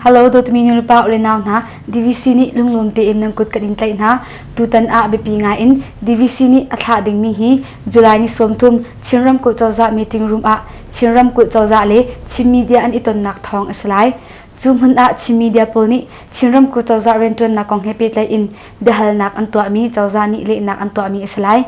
Hello, do tuminyo pa uli na DVC ni lunglum te in ng kut kadin tlay na tutan a bepi nga in DVC ni atha ding mi hi July ni somthum chinram ko chawza meeting room a chinram ko chawza le chimmedia an iton nak thong aslai zum hun a chimmedia pol ni chinram ko chawza renton na kong happy tlay in behal nak an to mi chawza ni le nak an to mi aslai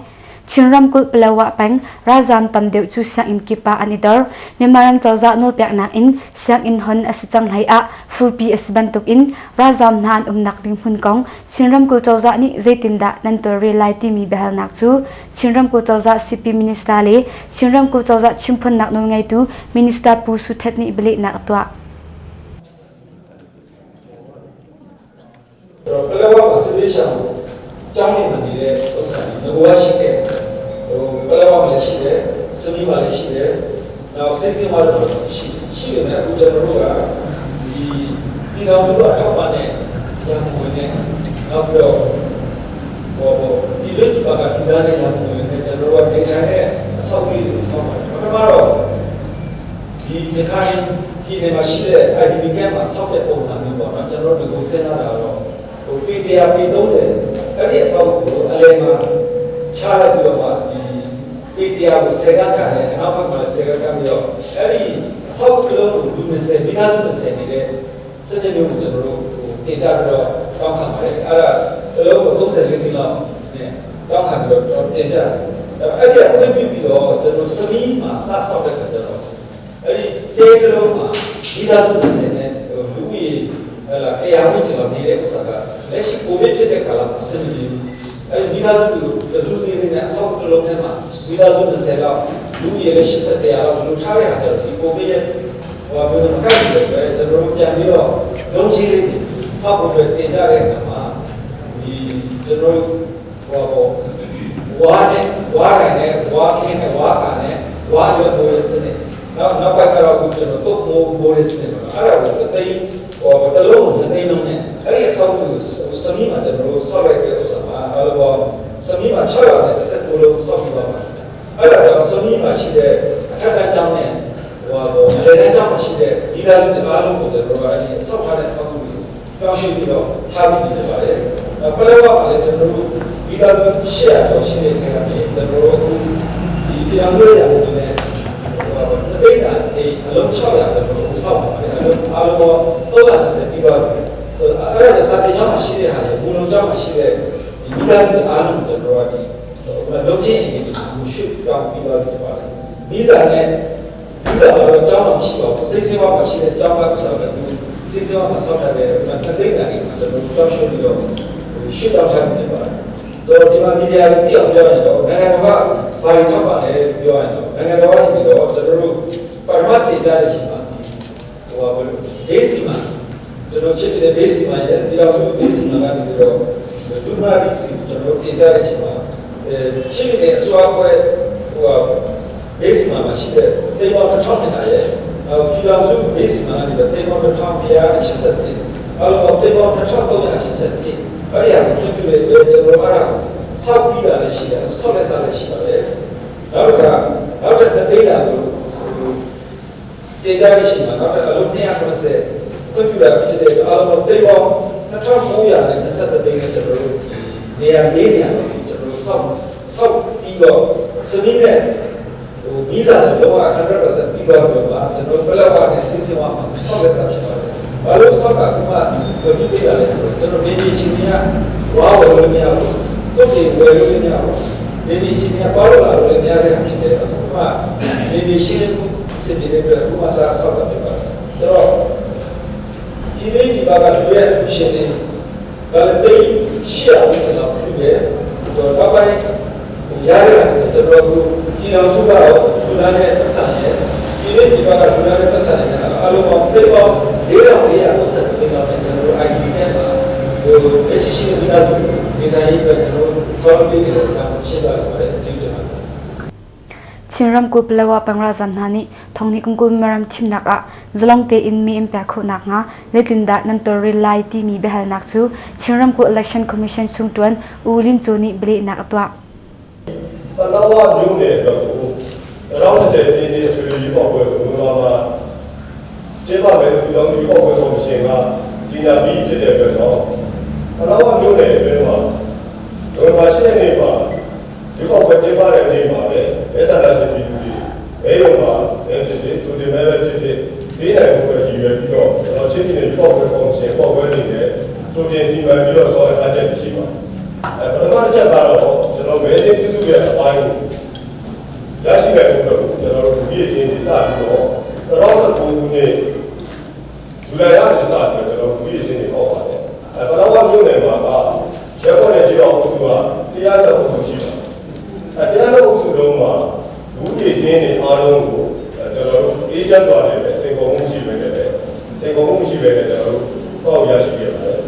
chinram kul pelawa pang razam tamdeu chu siang in kipa anidor memaram chawza no pek nak in siang in hon asachang hai a furpi asbantuk in razam nan nak ding hun kong chinram kul chawza ni zaitinda nantor reality mi behal nak chu chinram kul chawza CP minister le chinram kul chawza chimphon nak no ngai tu minister pu su that ni bele nak twa pelawa asibisha 장이 만일에 우선 누구와 시대 빨라와 말시대 스미 말시대 나 세세 말로 시에는 우전으로가 이 나주가 탑반에 양보네 앞으로 뭐 이런 기바가 비단에 양보네 저러와 대장에 서울이 서말 그러므로 이 대가인 기내마 시대 아이디비게마 서페 공사는 거는 저러도 고생하다로 PTR P12 အဲ့ဒီအဆောက်အဦကိုအလဲမှာချလိုက်ပြီးတော့မှဒီ PTR ကိုဆယ်ကတ်ခံတယ်နောက်ဘက်မှာဆယ်ကတ်ခံပြီးတော့အဲ့ဒီအဆောက်အဦကိုလူ20မိသားစု20နေတဲ့စနစ်မျိုးကိုကျွန်တော်တို့တင်ပြပြီးတော့တောင်းခံပါတယ်အဲ့ဒါအလုံးကို34တိလောက်နဲ့တောင်းခံပြီးတော့တင်ပြအဲ့ဒီအခွင့်ပြုပြီးတော့ကျွန်တော်စမီးမှာစဆောက်တဲ့ခါကျတော့အဲ့ဒီတေးတလုံးမှာမိသားစု20နဲ့လူကြီးအဲ့ဒါအရာဝင်ချင်တော့နေတဲ့ဥစ္စာကလက်ရှိကိုဗစ်ဖြစ်တဲ့ကာလမှာဆင်ပြေအဲ့ဒီမိသားစုကိုစုစည်းနေတဲ့အဆောက်အဦထဲမှာမိသားစု20လောက်လူကြီးရဲ့80တရားလောက်လူထားတဲ့အခါကျတော့ဒီကိုဗစ်ရဲ့ဟိုဘယ်လိုမကိုက်ဘူးလဲကျွန်တော်တို့ပြန်ပြီးတော့လုံးချင်းလေးစောက်ဖို့အတွက်တင်ကြတဲ့အခါမှာဒီကျွန်တော်ဟိုဝါတိုင်းနဲ့ဝါခင်းနဲ့ဝါကာနဲ့ဝါရွက်ပိုးရစနေနောက်ပိုင်းကတော့ကျွန်တော်တို့မိုးရစနေပါအဲ့ဒါကိုတသိတလုံးနဲ့နေလုံးနဲ့အဲ့ဒီအဆောက်အဦစမီးမှာကျွန်တော်တို့ဆောက်လိုက်တဲ့ဥစ္စာမှာအဲ့လိုစမီးမှာ600နဲ့10ကိုလုံးဆောက်ပြီးပါမှာအဲ့ဒါတော့စမီးမှာရှိတဲ့အထက်တန်းကျောင်းနဲ့အလယ်တန်းကျောင်းမှာရှိတဲ့ဒီလာစုတွေအားလုံးကိုကျွန်တော်တို့အဲ့ဒီဆောက်ထားတဲ့ဆောက်အဦကိုပြောင်းရွှေ့ပြီးတော့ထားပြီးနေပါတယ်ပလဲဝါမှာလည်းကျွန်တော်တို့ဒီလာစု800တော့ရှိတဲ့ထဲကနေကျွန်တော်တို့ဒီတရားစွဲရတဲ့နဲ့တိတ်တာဒီအလုံး600တော့ဆောက်ပါတယ်အဲ့လိုအားလုံး320ပြီးတော့ဆိုအဲ့ဒါစာတင်ကြောင်းမှာရှိတဲ့ဟာလေဘူလုံးကြောင်းမှာရှိတဲ့ဒီမိသားစုအားလုံးတို့တော့ဒီလုံချင်းအင်ဂျင်ကိုရှုပြောင်းပြီးတော့ဒီပါလေမိစားတော့ကြောင်းမှာရှိပါဘူးစိတ်စေဝါမှာရှိတဲ့ကြောင်းကဆောက်တယ်စိတ်စေဝါမှာဆောက်တယ်တတိယကနေကျွန်တော်ပြောင်းရှုပြီးတော့ရှုတော့ထားတယ်ပါဆိုတော့ဒီမှာမီဒီယာကိုပြောရင်တော့နိုင်ငံတော်ကဘာတွေထောက်ပါလဲပြောရင်တော့နိုင်ငံတော်ကနေပြီးတော့ကျွန်တော်တို့ပါရမတ်ဒေတာရှိပါဟိုဘာလို့ဒေစီမှာကျွန်တော်ချစ်တဲ့ဒေစီမှာရဲ့ဒီလောက်ဆိုဒေစီမှာကနေပြီးတော့ဒူမာဒီစီကျွန်တော်ဒေတာရှိပါချစ်တဲ့အစွာကွဲဟိုဒေစီမှာရှိတဲ့တေဘောထောက်နေတာရဲ့ဒီလောက်ဆိုဒေစီမှာကနေပြီးတေဘောထောက်ပြရ80တဲ့အဲ့လိုတေဘောထောက်တော့80တဲ့အဲ့ဒီဟာကိုသူ့ရဲ့ကျွန်တော်အားဆောက်ပြီးတာလည်းရှိတယ်ဆောက်လက်စားလည်းရှိပါတယ်နောက်တစ်ခါနောက်တစ်သေးတာကိုတင်ပြရရှိမှာနောက်တစ်ခါလုံး290ကွန်ပျူတာဖြစ်တဲ့အားလုံးတေဘော2900နဲ့27သိန်းနဲ့ကျွန်တော်တို့နေရာ၄နေရာကိုကျွန်တော်တို့ဆောက်ပြီးတော့စနစ်နဲ့ဗီဇာဆိုတော့100% ပြီးတော့ကျွန်တော်ပလက်ဝနဲ့စီစဉ်မှာဆောက်လက်စားဖြစ်ပါတယ်ဘာလို့ဆောက်ကဒီမှာဒီပြရလဲဆိုတော့ကျွန်တော်နေပြည်ချင်းကဝါဝယ်လို့မရဘူးကိုယ်ဝယ်လို့မရဘူးနေပြည်ချင်းကပါလို့လာလို့မရတဲ့ဖြစ်တယ်အခုကနေပြည်ချင်းစစ်တဲ့အတွက်ဥပစာဆောက်တာဖြစ်ပါတယ်ဒါတော့ဒီလေးဒီဘာကလွယ်ရှင်နေဒါလည်းတိတ်ရှေ့အောင်ကျွန်တော်ဖြစ်တယ်တော့ဘာပဲရရတဲ့ကျွန်တော်တို့ဒီအောင်စုပါတော့လူလာတဲ့ပတ်စံရဲ့ဒီလေးဒီဘာကလူလာတဲ့ပတ်စံရဲ့အလုံးပေါင်းပြပေါင်း4,430သိန်းလောက်နဲ့ကျွန်တော်တို့ ID နဲ့ပါဟို SCC မိသားစုဒေတာရေးအတွက်ကျွန်တော်တို့ solve ပေးနေတဲ့အကြောင်းရှင်းပြလိုက်ပါတယ်အချင်းချင်းchinram kul pelawa pangra zamnani thongni kungkul maram chimnak a zalong te in mi impact khu nak nga letinda nantor reality mi behal nak chu chinram ku election commission sungtuan ulin choni ble nak atwa pelawa new ne to raw se tin ni su yi ba ko ma ကျေပါမယ်ဒီတော့ဒီကောက်ပွဲကော်မရှင်ကဒီနာပြီးဖြစ်တဲ့အတွက်တော့ပလောဝမျိုးနယ်အတွင်းမှာဒီမှာရှိတဲ့နေပါဒီကောက်ပွဲကျေပါတဲ့နေပါလေလက်ဆန္ဒရှင်ပြည်သူတွေအဲရုံမှာဖြစ်ဖြစ်သူတွေမဲ့ဖြစ်ဖြစ်ဒီနိုင်ဘုရားကြီးပဲပြီးတော့ကျွန်တော်ချင်းပြည်နယ်ကောက်ပွဲကော်မရှင်ကောက်ပွဲနေနဲ့သူပြင်စီမံပြီးတော့ဆောင်းအားချက်ရှိပါပထမတစ်ချက်ကတော့ကျွန်တော်မဲလေးပြည်သူရဲ့အပိုင်းကိုရရှိတဲ့ဘုရားကိုကျွန်တော်တို့ဒီအစီအစဉ်စပြီးတော့2019ခုနှစ်ဇူလိုင်လစစပြီးကျွန်တော်တို့ဒီအစီအစဉ်ဟောပါတယ်ပလောဝမျိုးနယ်မှာကရက်ကွက်နဲ့ကြေးတော်အုပ်စုကတရားတော်အုပ်စုရှိပါတယ်တရားတော်အုပ်စုလုံးမှာလူကြီးစင်းတွေအားလုံးကိုကျွန်တော်တို့အေးချမ်းစွာနဲ့စိန်ခေါ်မှုရှိပဲနဲ့စိန်ခေါ်မှုမရှိပဲနဲ့ကျွန်တော်တို့ကောက်ရရှိခဲ့ပါတယ်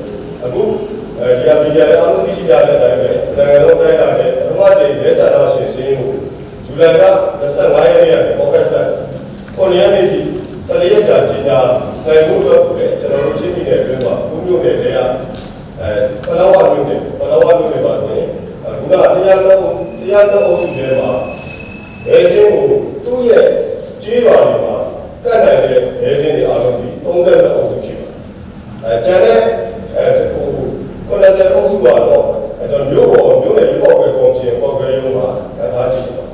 အခုဒီအပြည်ပြည်အားလုံးသိရှိကြတဲ့အတိုင်းပဲနိုင်ငံလုံးတိုင်းတာနဲ့ပထမကြိမ်မဲဆန္ဒရှင်စင်းကိုဇူလိုင်လ25ရက်နေ့ကနေဩဂတ်စ်9ရက်နေ့ထိ14ရက်ကြာကျင်းပနိုင်မှုအတွက်ကျွန်တော်တို့ချင်းပြည်နယ်အတွင်းမှာကုမျိုးနယ်တွေကပလောဝမျိုးနယ်ပါဆိုရင်ခုနတရားလုံးအုပ်စုထဲမှာဘယ်စင်းကိုသူ့ရဲ့ကြေးပါတွေမှာကတ်နိုင်တဲ့ဘယ်စင်းတွေအားလုံးဒီ30အုပ်စုရှိပါတယ်ကျန်တဲ့90အုပ်စုကတော့မျိုးပေါ်မျိုးနယ်ရွေးကောက်ပွဲကော်မရှင်ပေါ်ကရုံးမှာထားကြည့်ပါ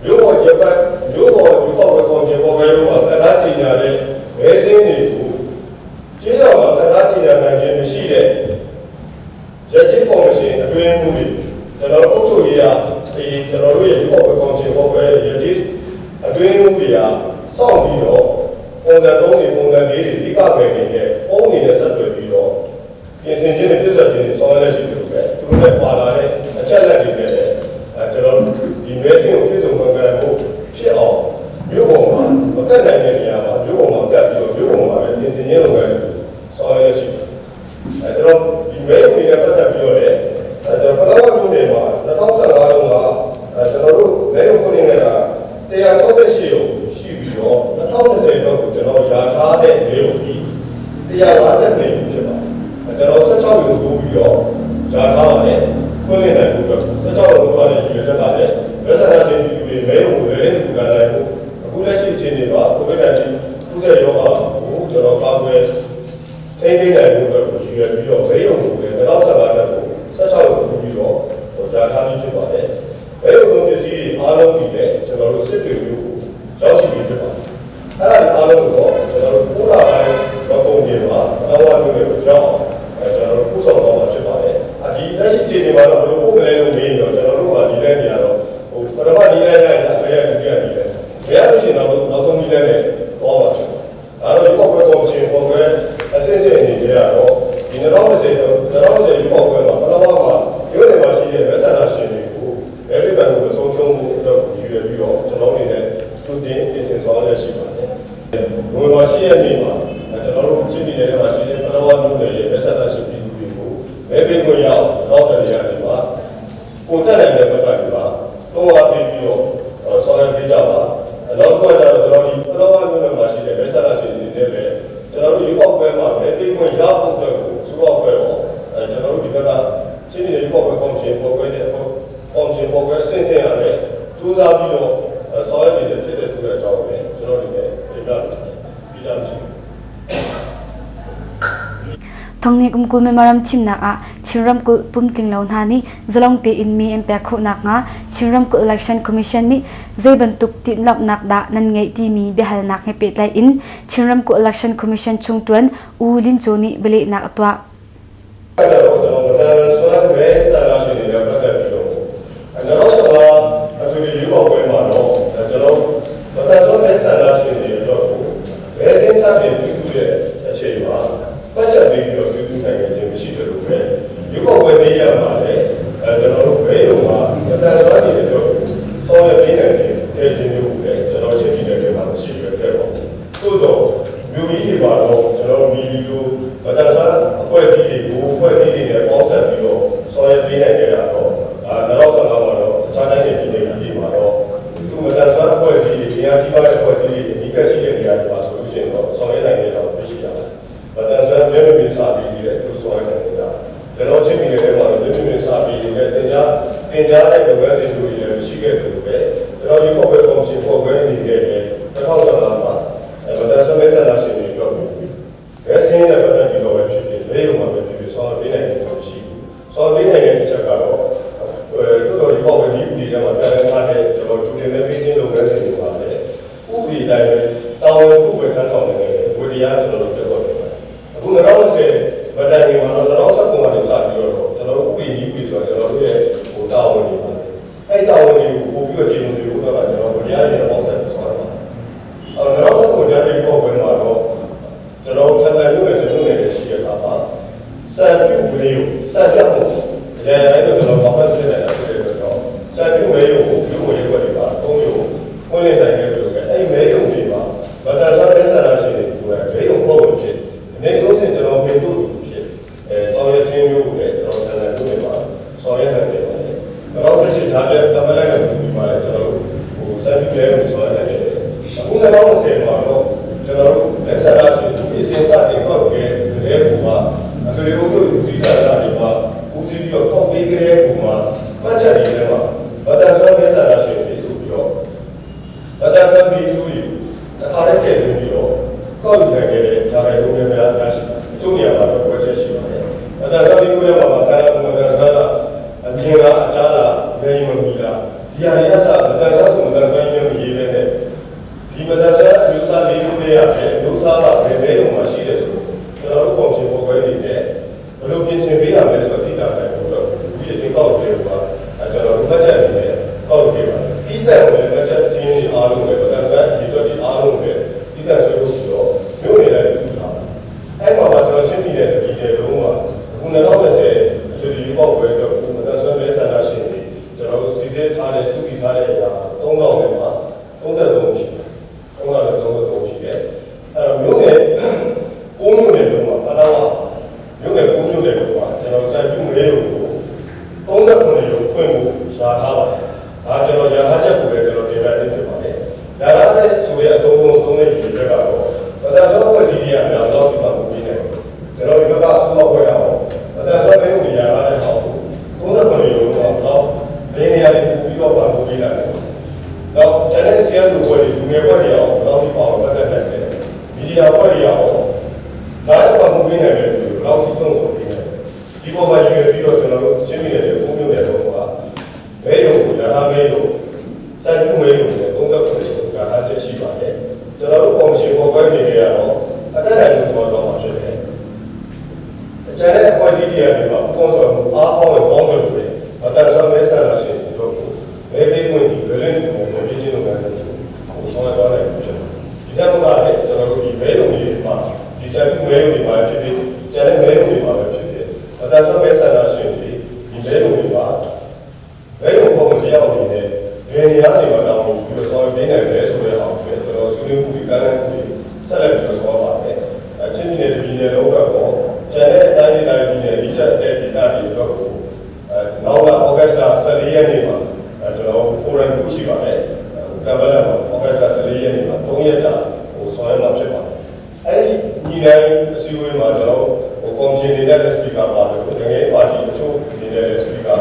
မျိုးပေါ်ဂျပန်မျိုးပေါ်ရွေးကောက်ပွဲကော်မရှင်ပေါ်ကရုံးမှာထားကြည့်ရတဲ့ဘယ်စင်းတွေကိုကြေးတော်မှာထားကြည့်ရနိုင်ခြင်းမရှိတဲ့ရကြေးကော်မရှင်အတွင်းမှုတွေကျွန်တော်တို့အုပ်ချုပ်ရေးအားကျွန်တော်တို့ရဲ့ရွေးကောက်ပွဲကော်မရှင်ပေါ်ကရကြေးအတွင်းမှုတွေကစောင့်ပြီးတော့ပုံစံ3တွေပုံစံ4တွေဒီကပဲနေတဲ့ပုံနေနဲ့ဆက်သွယ်ပြီးတော့ပြင်ဆင်ခြင်းနဲ့ပြည့်စုံခြင်းနဲ့ဆောင်ရွက်ရှိတယ်လို့ပဲသူတို့လည်းပါလာတဲ့အချက်လက်တွေနဲ့ကျွန်တော်ဒီမဲစင်းကိုပြည့်စုံမှန်ကန်ဖို့ဖြစ်အောင်မြို့ပေါ်မှာမကတ်နိုင်တဲ့နေရာမှာမြို့ပေါ်မှာကတ်ပြီးတော့မြို့ပေါ်မှာပဲပြင်ဆင်ခြင်းလုပ်ငန်းတွေဆောင်ရွက်ရှိတယ်ကျွန်တော်ဒီမဲကိုလည်းပတ်သက်ပြီးတော့လည်းကျွန်တော်ပလောဝမြို့နယ်မှာ2015တုန်းကကျွန်တော်တို့မဲကိုကိုနေနေတာ168ရုံရှိပြီးတော့2020တော့ကိုကျွန်တော်ယာထားတဲ့မဲကိုဒီ150နေဖြစ်ပါတယ်ကျွန်တော်16ရုံတိုးပြီးတော့ယာထားပါတယ်ခွင့်လင့်နိုင်ဖို့အတွက်16ရုံတိုးပါတယ်ရွေးချယ်တာလည်းလက်ဆန္ဒရှင်ပြည်သူတွေမဲကိုလည်းပူလာနိုင်ဖို့အခုလက်ရှိအခြေအနေမှာ COVID-19 ကူးစက်ရောဂါကိုကျွန်တော်ကာကွယ်ထိန်းသိမ်းနိုင်ဖို့အတွက်ကိုရွေးပြီးတော့မဲရုံကိုလည်း2015တက်ကို16ရုံတိုးပြီးတော့ယာထားပြီးဖြစ်ပါတယ်မဲရုံသုံးပစ္စည်းတွေအားလုံးပြီးလည်းကျွန်တော်တို့စစ်တွေမျိုးကိုရောက်ရှိပြီးဖြစ်ပါတယ်အဲ့ဒါတွေအားလုံးကိုကျွန်တော်တို့ပို့လာတိုင်းတော့ပုံပြပါအနောက်ဝမျိုးတွေကိုရောက်ကျွန်တော်တို့ပို့ဆောင်တော့မှာဖြစ်ပါတယ်ဒီလက်ရှိအခြေအနေမှာတော့ဘယ်လိုပို့မလဲလို့မေးရင်တော့ကျွန်တော်တို့ကဒီလက်နေရတော့ပထမဒီလက်နဲ့အမေရဒုတိယဒီလက်ဘယ်ရလို့ရှိရင်တော့နောက်ဆုံးဒီလက်နဲ့တော့ပါဆိုဒါတော့ဒီကောက်ပွဲကော်မရှင်ပေါ်ကအစစ်စစ်အနေနဲ့ကတော့ဒီ2020ရွေးကောက်ပွဲမှာပထမမှာမြို့နယ်မှာရှိတဲ့မဲဆန္ဒရှင်တွေကိုevery bank ကိုဆုံးရှုံးမှုအတွက်ယူရပြီးတော့ကျွန်တော်အနေနဲ့သူတင်ပြင်ဆင်ဆောင်ရရှိပါတယ်ဘယ်မှာရှိရနေမှာကျွန်တော်တို့ချင်းပြည်နယ်မှာရှိတဲ့ပလောဝမြို့နယ်ရဲ့မဲဆန္ဒရှင်ပြည်သူတွေကိုမဲပေးခွင့်ရအောင်တော့တယ်ရတယ်ပါကိုတက်နိုင်တဲ့ဘက်ကဒီပါတော့အားပေးပြီးတော့ဆောင်ရွက်ပေးကြပါနောက်တစ်ခါကျတော့ကျွန်တော်ဒီပလောဝမြို့နယ်မှာရှိတဲ့မဲဆန္ဒရှင်တွေနဲ့လည်းကျွန်တော်တို့ရွေးကောက်ပွဲမှာမဲပေးခွင့်ရဖို့အတွက်ကိုစူပေါက်ပွဲတော့ကျွန်တော်တို့ဒီဘက်ကချင်းပြည်နယ်ရွေးကောက်ပွဲကော်မရှင်ပေါ်ခွင့်တဲ့ကော်မရှင်ပေါ်ခွင့်အဆင့်ဆင့်ရတယ်စူးစမ်းပြီးတော့ဆောင်ရွက်နေတယ်ဖြစ်တဲ့ဆိုတဲ့အကြောင်းကိုလည်းကျွန်တော်တို့လည်းပြကြမရှိဘူးทองนี้กุมกุลเมมารำชิมนักชิรำกุลปุ่มติงเหล่านานี้จะลองตีอินมีเอ็มแปะโคนักชิรำกุล election commission นี้จะบรรทุกทีมลับนักดานันไงที่มีเบหัลนักให้เปิดไลน์อินชิรำกุล election commission ชงตวนอูลินโจนีเบลีนักตัวပတ်ချက်ပြီးတော့ပြုစုနိုင်ခြင်းမရှိသလိုပဲရုပ်ောက်ပွဲနေရမှာလည်းကျွန်တော်တို့ဘဲရုံမှာအတန်ဆွမ်းနေတဲ့တော့ဆောင်းရပြင်းနေခြင်းတည်ခြင်းမျိုးလည်းကျွန်တော်ချင်းပြည်နယ်တွေမှာမရှိပဲတဲ့ပေါ့သို့တော့မြို့ကြီးတွေမှာတော့ကျွန်တော်မီဒီလိုအတန်ဆွမ်းအဖွဲ့အစည်းတွေကိုအဖွဲ့အစည်းတွေနဲ့ပေါင်းစပ်ပြီးတော့ဆောင်းရပြင်းနေကြတာတော့2015မှာတော့အခြားတိုင်းပြည်နယ်ကြီးမှာတော့သူအတန်ဆွမ်းအဖွဲ့အစည်းတွေတရားကြီးပါတဲ့အဖွဲ့အစည်းတွေအဓိကရှိတဲ့နေရာတွေမှာဆိုလို့ရှိရင်တော့ဆောင်းရနိုင်နေတာမရှိတာဘာသာစံမျိုးမျိုးစာပြီးတဲ့သူဆိုရတယ်ကျွန်တော်ချင်းပြည်နယ်မှာလည်းမျိုးမျိုးစာပြီးတဲ့တင်ကြားတဲ့လုပ်ငန်းစဉ်တွေလည်းရှိခဲ့တယ်လို့ပဲကျွန်တော်ဒီကောက်ပဲကော်မရှင်ပေါ်ခွဲနေခဲ့တယ်2015မှာဘာသာစံမဲဆန္ဒရှင်တွေတော့ ရှိထားတဲ့တမန်လိုက်တဲ့ဒီမှာလည်းကျွန်တော်တို့စံပြည့်ရဲဆိုရတယ်အခုလည်းတော့ဆယ်ပါတော့ကျွန်တော်တို့လက်ဆက်လာရှိဒီအစင်းစားတွေတော့ကဲတဲ့ဘူမှာအခရီးဦးတို့ဒီတာတာတွေမှာဦးစီးပြီးတော့ကောက်ပေးကြတဲ့ဘူမှာမှတ်ချက်တွေထဲမှာဗတန်ဆွမ်းလက်ဆက်လာရှိနေဆိုပြီးတော့ဗတန်ဆွမ်းဒီလူတွေတစ်ခါတည်းထည့်ပြီးတော့ကောက်ယူနိုင်ခဲ့တဲ့ဂျာရိုင်လုံးတွေများအရှိအကျိုးနေရာမှာတော့ဝယ်ချက်ရှိပါတယ်ဗတန်ဆွမ်းဒီလူတွေမှာခန္ဓာကိုယ်ကဆွမ်းတာအမြင်ကအချားလားငယ်မမီလားဒီဟာတွေအစဗတန်ဆွမ်းဆိုဗတန်ဆွမ်းရင်းမရေးပဲနဲ့ဒီဗတန်ဆွမ်းအမျိုးသားလေးလူတွေရတယ်လူစားကဘယ်ဘဲုံမှာရှိတယ်ဆိုတော့ကျွန်တော်တို့ကော်မရှင်ပေါ်ခွဲနေတယ်ဘယ်လိုပြင်ဆင်ပေးရမလဲဆိုတော့တိတာတယ်ဆိုတော့ဒီအစဉ်ကောက်တယ်ကွာကျွန်တော်တို့မှတ်ချက်နေတယ်ကောက်တယ်ပါတိတဲ့ဝင်မှတ်ချက်စင်းတွေအားလုံးပဲဗတန်ဆွမ်းဒီတော့ဒီအားလုံးပဲတိတဲ့ဆွဲလို့ဆိုတော့မျိုးနေတယ်လူထားအဲ့မှာကျွန်တော်ချင်းပြီးတဲ့ဒီတဲ့လုံးကအခု2020ဒီပေါက်ပဲတော့ဗတန်ဆွမ်းပဲဆန္ဒရှင်တွေကျွန်တော်တို့စီစစ်ထားတဲ့စုစည်းထားတဲ့အရာ3000နဲ့မှာ33ရှိတယ်3033ရှိတယ်အဲ့တော့မျိုးနဲ့6မျိုးနဲ့လုံးမှာဘာသာမျိုးနဲ့6မျိုးနဲ့လုံးမှာကျွန်တော်စိုက်ပြမဲရုံကို39ရုံဖွင့်ဖို့ရှားထားပါတယ်ဒါကျွန်တော်ရထားချက်ကိုပဲကျွန်တော်တင်ပြနေဖြစ်ပါတယ်ဒါကလည်းဆိုရအသုံးပုံသုံးတဲ့ဒီတက်ကတော့ဗတန်ဆွမ်းဖွဲ့စည်းရအောင်တော့ဒီမှာမပြီးနိုင်ဘူးကျွန်တော်ဒီဘက်ကအစိုးရဖွဲ့ရအောင်ဗတန်ဆွမ်းမဲရုံနေရာထားတဲ့ဟော39ရုံတော့နေရာတွေပြီးတော့ပါပြီးလာတယ်တော့ကျန်တဲ့ဆရာစုဖွဲ့တွေလူငယ်ဖွဲ့တွေအောင်တော့ဒီပေါ့ပတ်သက်တယ်မီဒီယာဖွဲ့တွေအောင်ဒါတော့ပါပြီးနိုင်တယ်လို့တော့ဒီသုံးဆိုပြီးတယ်ဒီပေါ်မှာရွေးပြီးတော့ကျွန်တော်တို့ချင်းမိတဲ့ပုံမျိုးတွေတော့ကမဲရုံကိုရထားမဲရုံစိုက်ပြမဲရုံနဲ့39ရုံကထားချက်ရှိပါတယ်ကျွန်တော်တို့ကော်မရှင်ပေါ်ခွဲနေကြရတော့အတက်နိုင်လို့ဆိုတော့မှဖြစ်တယ်ကျန်တဲ့အဖွဲ့အစည်းတွေကနေပါပုံစံအားအောင်ကောင်းတယ်လို့ပဲဗတန်ဆွမ်းမဲဆန္ဒရှင်တွေတို့ဘယ်ပေးဝင်ဒီဘယ်လိုမျိုးပြည်ချင်းလုပ်ငန်းတွေဟိုဆောင်ရတော့တယ်ဖြစ်တယ်ဒီကမှလည်းကျွန်တော်တို့ဒီမဲရုံတွေမှာဒီဆိုင်မဲရုံတွေမှာဖြစ်ဖြစ်ကျန်တဲ့မဲရုံတွေမှာပဲဖြစ်ဖြစ်ဗတန်ဆွမ်းမဲဆန္ဒရှင်တွေဒီမဲရုံတွေမှာမဲရုံပုံစံရောက်နေတဲ့ဘယ်နေရာတွေမှာတောင်းပြီးတော့ဆောင်ရနေနိုင်တယ်ဆိုတဲ့အောင်ပဲကျွန်တော်ဆွေးနွေးမှုတွေကလည်းဆက်လက်ပြီးတော့ဆောင်ပါမယ်အချင်းကြီးတွေပြည်နယ်လုံးတော့ကျန်တဲ့အတိုင်းအတာပြည်နယ်ဒီဆက်တဲ့ဒေသတွေတော့နောက်လာဩဂတ်စ်လ14ရက်နေ့မှာကျွန်တော်ဖိုရမ်ခုရှိပါတယ်ကမ္ဘာမှာဩဂတ်စ်လ14ရက်နေ့မှာ3ရက်ကြာဆောင်ရွက်မှာဖြစ်ပါတယ်အဲဒီညီနိုင်အစည်းအဝေးမှာကျွန်တော်ကော်မရှင်နေတဲ့စပီကာပါတယ်တကယ်ပါတီအချို့နေတဲ့စပီကာ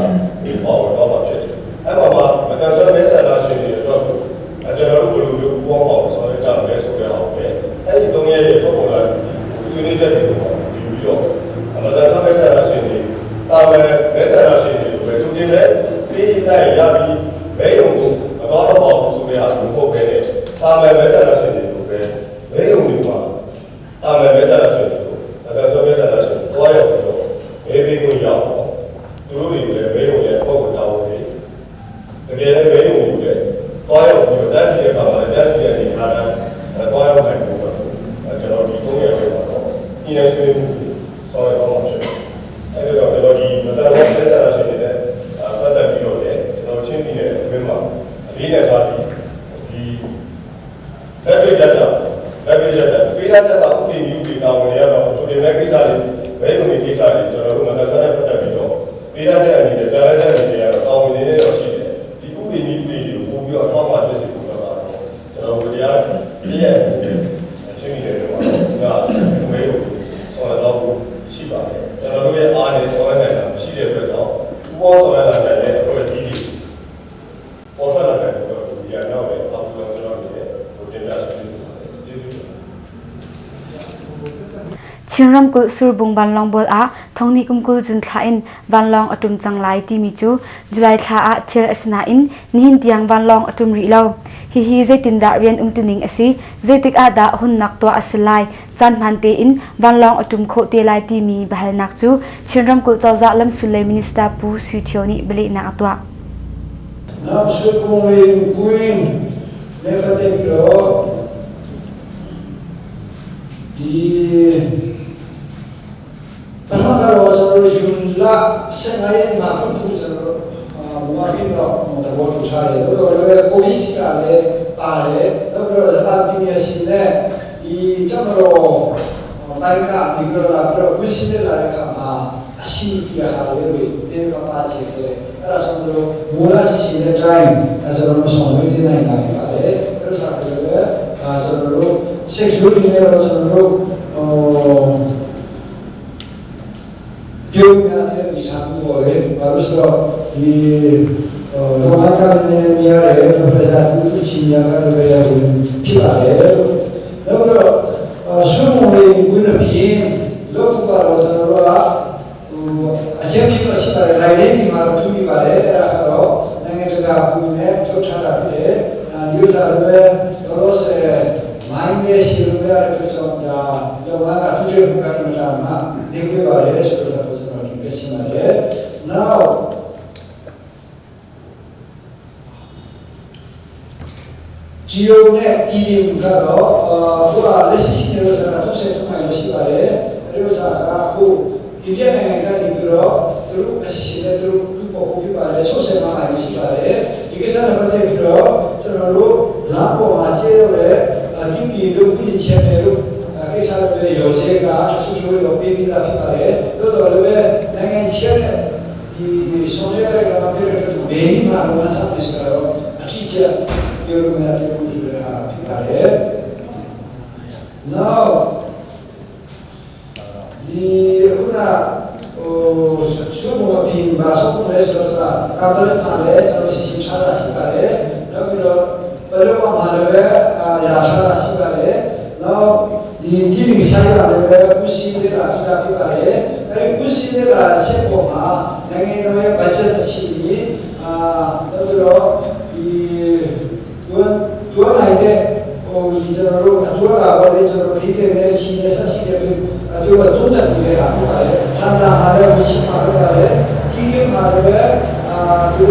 ဒီပေါ်တော့မှာဖြစ်တယ်အဲ့မှာမတန်ဆွမ်းမဲဆန္ဒရှင်တွေတော့ကျွန်တော်တို့ဘယ်လိုမျိုးပေါင်းပေါင်းဆောင်ရွက်ကြမလဲဆိုတဲ့အောင်ပဲအဲဒီ3ရက်ရဲ့ထုတ်ပေါ်လာဆွေးနွေးချက်တွေကိုပြီးတော့အမှန်တန်ဆွမ်းမဲဆန္ဒရှင်တွေတာဝန်မဲဆန္ဒရှင်တွေပဲသူတင်လဲပြီးနိုင်ရပြီးမဲယုံကိုမတော်တော့ပါဘူးဆိုတဲ့အားကိုပုတ်ပဲနဲ့တာဝန်မဲဆန္ဒရှင်တွေကိုပဲမဲယုံတွေမှာတာဝန်မဲဆန္ဒရှင်တွေကိုအတန်ဆွမ်းမဲဆန္ဒရှင်တွေတွားရောက်ပြီးတော့မဲပေးခွင့်ရအောင်သူတို့တွေလည်းမဲယုံရဲ့ပုံပေါ်တာဝန်တွေတကယ်လည်းမဲယုံတွေလည်းတွားရောက်ပြီးတော့တက်စီတဲ့အခါမှာလည်းတက်စီတဲ့အနေထားနဲ့တွားရောက်နိုင်ဖို့တော့ကျွန်တော်ဒီ3ရက်ပဲပါတော့ဒီနေ့ဆွေးနွေးမှုဆောင်ရွက်အောင်ဖြစ်တယ်အဲ့တော့ကျွန်တော်ဒီမတန်ဆွမ်းမဲဆန္ဒရှင်တွေနဲ့ပတ်သက်ပြီးတော့လည်းကျွန်တော်ချင်းပြည်နယ်အတွင်းမှာအလေးနဲ့ထားပြီးဒီလက်တွေ့ကြပေးထားချက်ကဥပဒေမျိုးတွေတာဝန်တွေကတော့သူတွေမဲ့ကိစ္စတွေဘယ်လိုမျိုးကိစ္စတွေကျွန်တော်တို့မတန်ဆွမ်းနဲ့ပတ်သက်ပြီးတော့ပေးထားချက်အနေနဲ့ကြားရချက်တွေကတော့တာဝန်တွေနဲ့တော့ရှိတယ်ဒီဥပဒေမျိုးတွေကိုပို့ပြီးတော့အထောက်အပံ့ဖြစ်စေဖို့တော့ကျွန်တော်တို့တရားပြည့်ရဲ့ချင်းပြည်နယ်တွေမှာဒါမဲကိုဆော်ရတော့ရှိပါတယ်ကျွန်တော်တို့ရဲ့အားနဲ့ဆော်ရနိုင်တာရှိတဲ့အတွက်ကြောင့်ဘောဆော်ရလာတဲ့အဖွဲ့အစည်းတွေပေါ်ထွက်လာတဲ့တော့ဒီအနောက်ရဲ့အောက်ကျွန်တော်တို့ရဲ့ဟိုတင်ပြဆွေးနွေးပါတယ်ကျေးဇူးတင်ပါတယ် Chinram kul surbung banlong bol a thongni kumkul jun thla in banlong atum changlai ti mi chu July thla a thil asna in nihin tiang banlong atum ri lo hi zaitin da rian tuning asi zaitik a da hun nak to asilai chan mante in banlong atum kho te lai ti mi bahal nak chu Chinram kul chawza lam sulai minister pu suithioni beli na atwa Nam surbung kuin lefate pro di Tamagaro solution la sengai ma funtu zero ma kino da voto chale do policia le pare do però da bini sine i chamro barca pigro la però kusine la ka ma asimiti hale te papa chete ara sondro mola sisile time asoro sondro de nai ka pare pero sa pare asoro security ne ro sondro Piumate diciamo vuole, ma questo di Romana Miare, rappresentato tutti i miei pilare, dopo sono in cui pieni, dopo quando a gente che si pare la idea di mare tu mi pare era però non è da cui ne to c'era pure io sarebbe se mai si doveva questo da Romana tutti i bucati ma di cui pare questo now Gione di Garo, ora le si deve stare tu sei mai lo si pare, deve stare tu il che ne cari però tu si deve tu poco più pare, so se mai lo si pare, di che sarà per però sono lo la po macere a di più di c'è che sarebbe io se ga su lo baby da pare, tutto dovrebbe neanche c'è di sognare che la materia è tutto bene, ma non sa pescare, a ciccia io non mi ha tenuto a pare. No, di una sono più basso come resto sa, capire fare, se non si c'ha la si pare, però male a c'ha si pare, no, di giving sai la così la fi pare, per così la c'è come 내게 너의 발전을 치니 너들어 이 두원 아이데 이전으로 돌아가고 이전으로 이게 내 신의 사실에 두가 돈장 일에 하고 말해 장장하래 위치하고 말해 이게 말해 두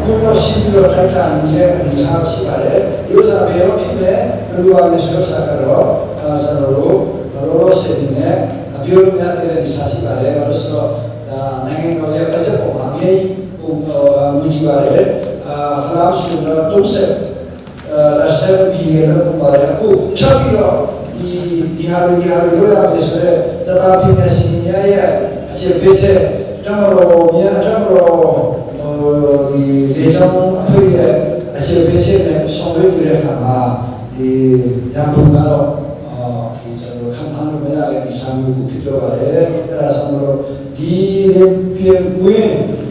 군노 신비로 탈탄 이제 이사시 말해 요사 배로 피매 그리고 수역사가로 서로 로로세딩에 비오르냐들의 이사시 말해 그래서 Nanging oleh baca pemakai mujiware Frans sudah tulis dasar biar pembayaran aku cakap di hari itu yang biasa tetapi hasilnya ya hasil biasa jamro di lejang apa ya hasil biasa yang sampai mereka di yang pengaruh di jalur kampanye mereka di sambil kupito bare terasa di pian kuin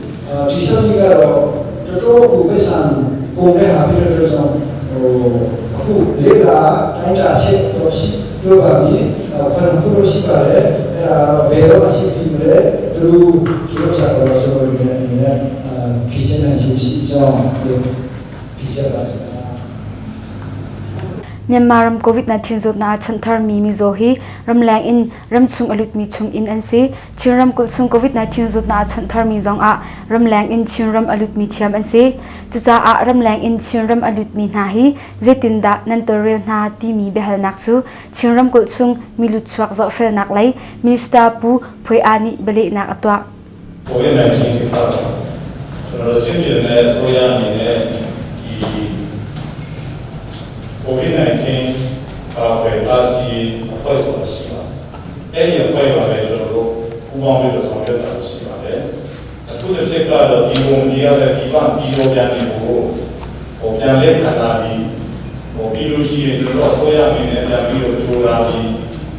지선이가로 저쪽 부배산 공대 합의를 들어서 그 내가 단자체 도시 요밥이 관음으로 시발에 배로 하시기에 그리고 주력사로 저를 비전한 시점 비전을 Myanmar ram COVID-19 zot na chanthar mi zo hi ramlang in ramchung alut mi chung in ansi chinram kulchung COVID-19 zot na chanthar mi zong a ramlang in chinram alut mi thiam ansi chucha a ramlang in chinram alut mi na hi zetinda nantorel na ti mi behal nak chu chinram kulchung mi lut chuak zo fer nak lai minister pu phoi ani bele nak atwa COVID-19 ki sa ro chin ne soya ni ne COVID-19 về ta si phơi số là gì mà, cái gì phơi vào đây rồi đó, cũng mong được sống được là gì mà đấy. Chúng tôi sẽ coi là đi vùng đi ở đây đi van đi đâu đi bộ, hoặc là lên khán giả đi, hoặc đi lưu sĩ thì nó số nhà mình này là đi đâu chùa là đi,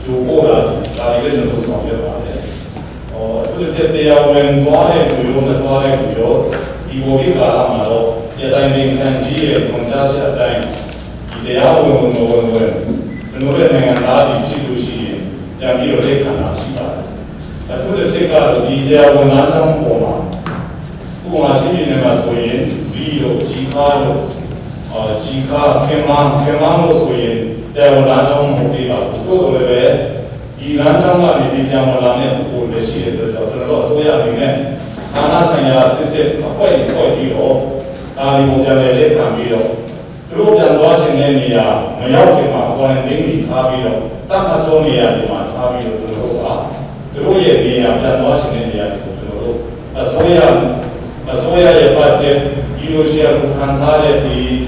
chùa bộ là đi cái chỗ sống được mà đấy. Chúng tôi sẽ theo mình qua đây chủ yếu là qua đây chủ yếu đi bộ đi cả mà đó, hiện tại mình đang chỉ là công tác sẽ tại 대학 오는 노래 내가 지도시 양기로 대칸아 시다. 그래서 제가 이 대학 온 안상 보마. 그거 시민의 마소인 위로 지가로 지가 개망로 소인 대학 온 안상 모티가 그거 이 난장만이 비장을 안에 보고 시에서 저들로 소야님의 하나상야 스세 거의 거의로 아니 모델에 대감비로 그리고 장도하시는 이야 뭐야기만 거는 능이 차비로 딱 맞던 이야기만 차비로 들어가 그리고 얘기야 장도하시는 이야기 들어도 소야의 빠진 이로시아 북한타의 이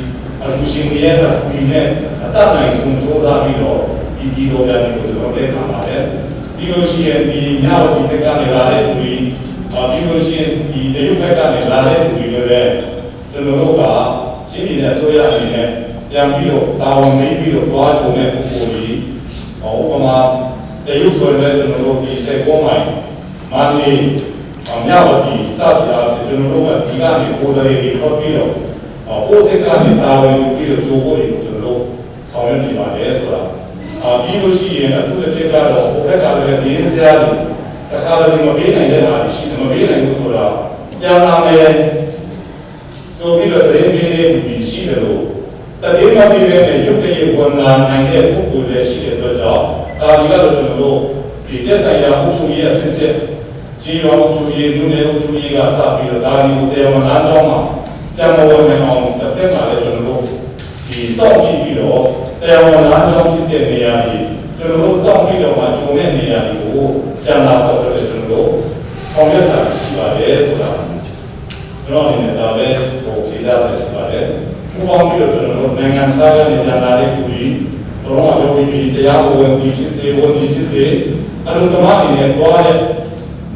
무신기에다 구인에 따라이 순조사비로 이 비도변이 들어오게 가마에 ပြီးလို့ရှိရင်ဒီညဝတီဘက်ကနေလာတဲ့လူတွေပြီးလို့ရှိရင်ဒီတရုတ်ဘက်ကနေလာတဲ့လူတွေလည်းကျွန်တော်တို့ကချင်းပြည်နယ်ဆိုရအနေနဲ့ပြန်ပြီးတော့တာဝန်ပြီးတော့တွားချုံတဲ့ပုံပေါ်ကြီးဥပမာတရုတ်ဆိုရင်လည်းကျွန်တော်တို့ဒီ19မိုင်မန္တလေးမြဝတီစသည်အားဖြင့်ကျွန်တော်တို့ကဒီကနေပိုစလေးတွေဟောပြီးတော့ပိုစက်ကနေတာဝန်ယူပြီးတော့ဂျိုးဖို့တွေကိုကျွန်တော်တို့ဆောင်ရွက်နေပါတယ်ဆိုတာပြီးလို့ရှိရင်အခုတစ်ချက်ကတော့ဟိုဘက်ကလည်းရင်းစရာတွေတခါတလေမပေးနိုင်တဲ့ဟာရှိတယ်မပေးနိုင်ဘူးဆိုတာပြန်လာမယ်ဆိုပြီးတော့သတင်းပေးနေပြီးရှိတယ်လို့တတိယမပေးတဲ့ရုပ်တရက်ဝင်လာနိုင်တဲ့ပုဂ္ဂိုလ်တွေရှိတဲ့အတွက်ကြောင့်ဒါဒီကတော့ကျွန်တော်တို့ဒီတက်ဆိုင်ရာအုပ်ချုပ်ရေးအစစ်စစ်ကြီးရောအုပ်ချုပ်ရေးမြို့နယ်အုပ်ချုပ်ရေးကစပြီးတော့ဒါဒီကိုတရားဝင်အားကြောင်းမှာပြန်မဝင်နိုင်အောင်တစ်သက်မှာလည်းကျွန်တော်တို့ဒီစောင့်ကြည့်ပြီးတော့တရားဝင်အားကြောင်းဖြစ်တဲ့နေရာတွေကျွန်တော်တို့စောင့်ပြီးတော့မှဂျုံတဲ့နေရာတွေကိုပြန်လာဖို့အတွက်ကျွန်တော်တို့ဆောင်ရွက်တာရှိပါတယ်ဆိုတာကျွန်တော်အနေနဲ့ဒါပဲဟိုဖြေကြားဆက်ရှိပါတယ်ပူပေါင်းပြီးတော့ကျွန်တော်တို့နိုင်ငံသားကနေပြန်လာတဲ့လူတွေတော့အလုပ်ပြီးတရားဝင်ပြီးဖြစ်စေဝန်ကြီးဖြစ်စေအလုပ်သမားတွေနဲ့တွားတဲ့